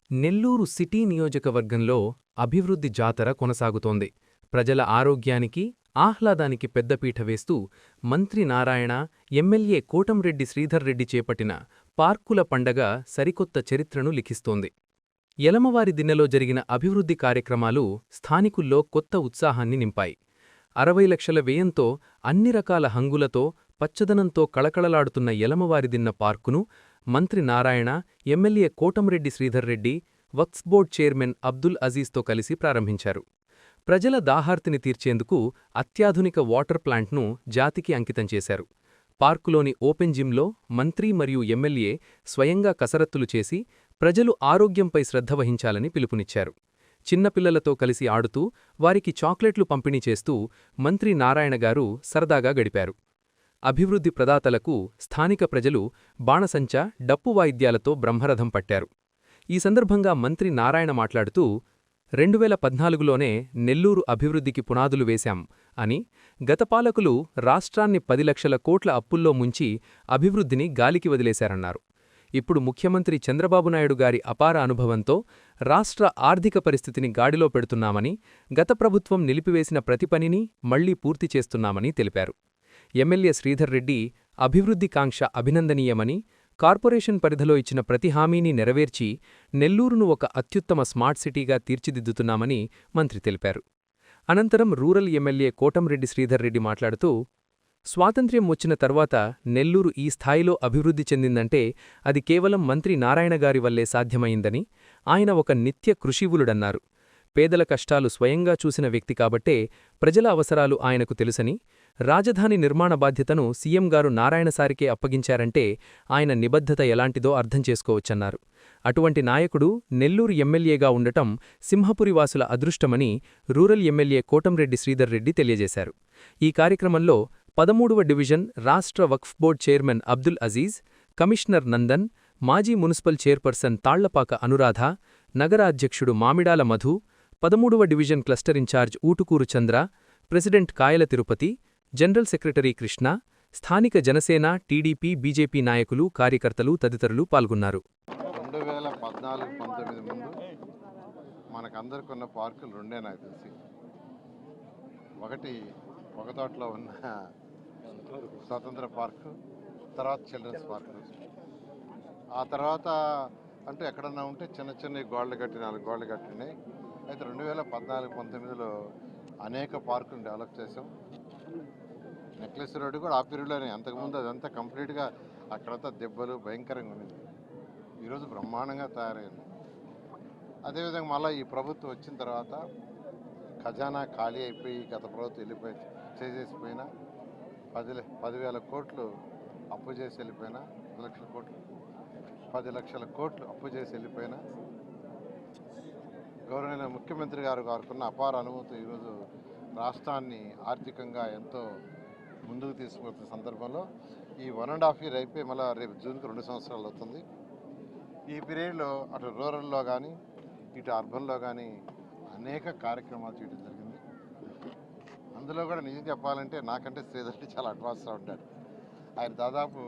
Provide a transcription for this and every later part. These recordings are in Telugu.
నెల్లూరు సిటీ నియోజకవర్గంలో అభివృద్ధి జాతర కొనసాగుతోంది. ప్రజల ఆరోగ్యానికి, ఆహ్లాదానికి పెద్దపీట వేస్తూ మంత్రి నారాయణ, ఎమ్మెల్యే కోటంరెడ్డి శ్రీధర్రెడ్డి చేపట్టిన పార్కుల పండగ సరికొత్త చరిత్రను లిఖిస్తోంది. యలమవారి దిన్నెలో జరిగిన అభివృద్ధి కార్యక్రమాలు స్థానికుల్లో కొత్త ఉత్సాహాన్ని నింపాయి. 60 లక్షల వ్యయంతో అన్ని రకాల హంగులతో, పచ్చదనంతో కళకళలాడుతున్న యలమవారిదిన్న పార్కును మంత్రి నారాయణ, ఎమ్మెల్యే కోటంరెడ్డి శ్రీధర్రెడ్డి, వక్ఫ్ బోర్డ్ చైర్మన్ అబ్దుల్ అజీజ్తో కలిసి ప్రారంభించారు. ప్రజల దాహార్తిని తీర్చేందుకు అత్యాధునిక వాటర్ ప్లాంట్ను జాతికి అంకితం చేశారు. పార్కులోని ఓపెన్ జిమ్లో మంత్రి మరియు ఎమ్మెల్యే స్వయంగా కసరత్తులు చేసి ప్రజలు ఆరోగ్యంపై శ్రద్ధ వహించాలని పిలుపునిచ్చారు. చిన్నపిల్లలతో కలిసి ఆడుతూ వారికి చాక్లెట్లు పంపిణీ చేస్తూ మంత్రి నారాయణగారు సరదాగా గడిపారు. అభివృద్ధి ప్రదాతలకు స్థానిక ప్రజలు బాణసంచా, డప్పు వాయిద్యాలతో బ్రహ్మరథం పట్టారు. ఈ సందర్భంగా మంత్రి నారాయణ మాట్లాడుతూ 2014లోనే నెల్లూరు అభివృద్ధికి పునాదులు వేశాం అని, గత పాలకులు రాష్ట్రాన్ని 10 లక్షల కోట్ల అప్పుల్లో ముంచి అభివృద్ధిని గాలికి వదిలేశారన్నారు. ఇప్పుడు ముఖ్యమంత్రి చంద్రబాబునాయుడు గారి అపార అనుభవంతో రాష్ట్ర ఆర్థిక పరిస్థితిని గాడిలో పెడుతున్నామని, గత ప్రభుత్వం నిలిపివేసిన ప్రతి పనిని మళ్లీ పూర్తి చేస్తున్నామని తెలిపారు. ఎమ్మెల్యే శ్రీధర్రెడ్డి అభివృద్ధి కాంక్ష అభినందనీయమని, కార్పొరేషన్ పరిధిలో ఇచ్చిన ప్రతి హామీని నెరవేర్చి నెల్లూరును ఒక అత్యుత్తమ స్మార్ట్ సిటీగా తీర్చిదిద్దుతున్నామని మంత్రి తెలిపారు. అనంతరం రూరల్ ఎమ్మెల్యే కోటంరెడ్డి శ్రీధర్రెడ్డి మాట్లాడుతూ, స్వాతంత్ర్యం వచ్చిన తర్వాత నెల్లూరు ఈ స్థాయిలో అభివృద్ధి చెందిందంటే అది కేవలం మంత్రి నారాయణగారి వల్లే సాధ్యమైందని, ఆయన ఒక నిత్య కృషివులుడన్నారు. పేదల కష్టాలు స్వయంగా చూసిన వ్యక్తి కాబట్టే ప్రజల అవసరాలు ఆయనకు తెలుసని, రాజధాని నిర్మాణ బాధ్యతను సీఎం గారు నారాయణసారికే అప్పగించారంటే ఆయన నిబద్ధత ఎలాంటిదో అర్థం చేసుకోవచ్చన్నారు. అటువంటి నాయకుడు నెల్లూరు ఎమ్మెల్యేగా ఉండటం సింహపురివాసుల అదృష్టమని రూరల్ ఎమ్మెల్యే కోటంరెడ్డి శ్రీధర్రెడ్డి తెలియజేశారు. ఈ కార్యక్రమంలో 13వ డివిజన్ రాష్ట్ర Waqf board chairman Abdul Aziz, commissioner Nandan, మాజీ మున్సిపల్ చైర్పర్సన్ తాళ్లపాక అనురాధ, నగర అధ్యక్షుడు మామిడాల మధు, 13వ division cluster incharge Ootukuru Chandra, president Kayala Tirupati, general secretary Krishna, స్థానిక జనసేన, టీడీపీ, బీజేపీ నాయకులు, కార్యకర్తలు తదితరులు పాల్గొన్నారు. 2014-19 ముందు మనకందరికి ఉన్న పార్కులు రెండే నాకు తెలిసి. ఒకటి ఒకతోటలో ఉన్న స్వతంత్ర పార్కు, తర్వాత చిల్డ్రన్స్ పార్కు. ఆ తర్వాత అంటే ఎక్కడన్నా ఉంటే చిన్న చిన్న గోడలు కట్టి 4 గోడలు కట్టినాయి. అయితే 2014-19లో అనేక పార్కులు డెవలప్ చేసాం. నెక్లెస్ రోడ్డు కూడా ఆ పీరియడ్లోనే, అంతకుముందు అదంతా కంప్లీట్గా అక్కడంతా దెబ్బలు భయంకరంగా ఉన్నది. ఈరోజు బ్రహ్మాండంగా తయారైంది. అదేవిధంగా మళ్ళీ ఈ ప్రభుత్వం వచ్చిన తర్వాత ఖజానా ఖాళీ అయిపోయి గత ప్రభుత్వం వెళ్ళిపోయి చేసేసిపోయినా 10,000 కోట్లు అప్పు చేసి వెళ్ళిపోయినా, 10 లక్షల కోట్లు అప్పు చేసి వెళ్ళిపోయినా గౌరవనీయ ముఖ్యమంత్రి గారుకున్న అపార అనుభూతి ఈరోజు రాష్ట్రాన్ని ఆర్థికంగా ఎంతో ముందుకు తీసుకుపోతున్న సందర్భంలో ఈ 1.5 year అయిపోయి మళ్ళీ రేపు జూన్కి 2 సంవత్సరాలు అవుతుంది. ఈ పీరియడ్లో అటు రూరల్లో కానీ ఇటు అర్బన్లో కానీ అనేక కార్యక్రమాలు చేయడం జరిగింది. అందులో కూడా నిజం చెప్పాలంటే నాకంటే శ్రీధర్రెడ్డి చాలా అడ్వాన్స్గా ఉంటాడు. ఆయన దాదాపు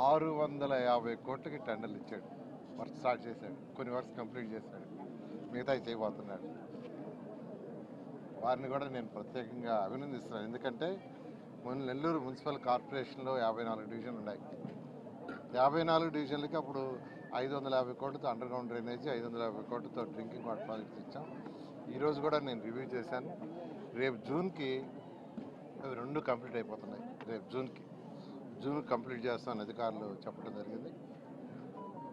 650 కోట్లకి టెండర్లు ఇచ్చాడు. వర్క్ స్టార్ట్ చేశాడు, కొన్ని వర్క్స్ కంప్లీట్ చేశాడు, మిగతాయి చేయబోతున్నాడు. వారిని కూడా నేను ప్రత్యేకంగా అభినందిస్తున్నాను. ఎందుకంటే మన నెల్లూరు మున్సిపల్ కార్పొరేషన్లో 54 డివిజన్లు ఉన్నాయి. 54 డివిజన్లకి అప్పుడు 550 కోట్లతో అండర్ గ్రౌండ్ డ్రైనేజీ, 550 కోట్లతో డ్రింకింగ్ వాటర్ ప్రాజెక్ట్స్ ఇచ్చాం. ఈరోజు కూడా నేను రివ్యూ చేశాను. రేపు జూన్కి అవి 2 కంప్లీట్ అయిపోతున్నాయి. రేపు జూన్ కంప్లీట్ చేస్తామని అధికారులు చెప్పడం జరిగింది.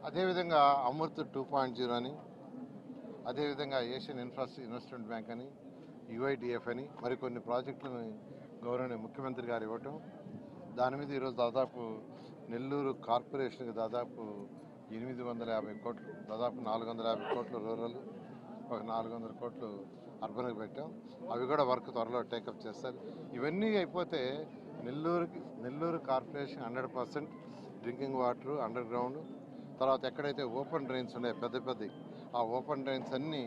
అదేవిధంగా అమృత్ 2.0 అని, అదేవిధంగా ఏషియన్ ఇన్వెస్ట్మెంట్ బ్యాంక్ అని, యుఐడిఎఫ్ అని మరికొన్ని ప్రాజెక్టులను గౌరవనీయ ముఖ్యమంత్రి గారు ఇవ్వటం, దాని మీద ఈరోజు దాదాపు నెల్లూరు కార్పొరేషన్కి దాదాపు 850 కోట్లు, దాదాపు 450 కోట్లు రూరల్, ఒక 400 కోట్లు అర్బన్కి పెట్టాం. అవి కూడా వర్క్ త్వరలో టేకప్ చేస్తారు. ఇవన్నీ అయిపోతే Nellore corporation 100% drinking water under ground, తర్వాత ఎక్కడైతే ఓపెన్ డ్రైన్స్ ఉన్నాయో పెద్ద ఆ ఓపెన్ డ్రైన్స్ అన్నీ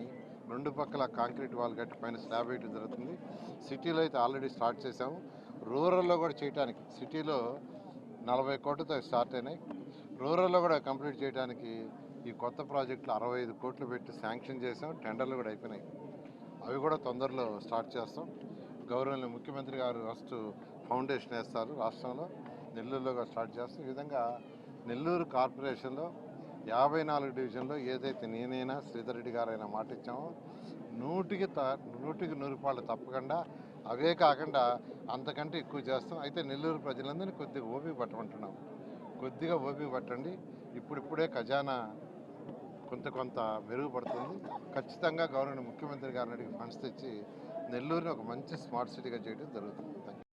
2 పక్కల కాంక్రీట్ వాల్ కట్టి పైన స్లాబ్ వేయడం జరుగుతుంది. సిటీలో అయితే ఆల్రెడీ స్టార్ట్ చేసాము. రూరల్లో కూడా చేయడానికి, సిటీలో 40 కోట్లతో స్టార్ట్ అయినాయి, రూరల్లో కూడా కంప్లీట్ చేయడానికి ఈ కొత్త ప్రాజెక్టులు 65 కోట్లు పెట్టి శాంక్షన్ చేసాం, టెండర్లు కూడా అయిపోయినాయి. అవి కూడా తొందరలో స్టార్ట్ చేస్తాం. గౌరవనీయ ముఖ్యమంత్రి గారు ఫస్ట్ ఫౌండేషన్ వేస్తారు రాష్ట్రంలో, నెల్లూరులో కూడా స్టార్ట్ చేస్తాం. ఈ విధంగా నెల్లూరు కార్పొరేషన్లో 54 డివిజన్లో ఏదైతే నేనైనా శ్రీధర్ రెడ్డి గారైనా మాట ఇచ్చామో 100కి 100 రూపాయలు తప్పకుండా, అవే కాకుండా అంతకంటే ఎక్కువ చేస్తాం. అయితే నెల్లూరు ప్రజలందరినీ కొద్దిగా ఓపిక పట్టమంటున్నాం. కొద్దిగా ఓపిక పట్టండి. ఇప్పుడిప్పుడే ఖజానా కొంత మెరుగుపడుతుంది. ఖచ్చితంగా గవర్నమెంట్ ముఖ్యమంత్రి గారిని అడిగి ఫండ్స్ తెచ్చి నెల్లూరుని ఒక మంచి స్మార్ట్ సిటీగా చేయడం జరుగుతుంది. థాంక్యూ.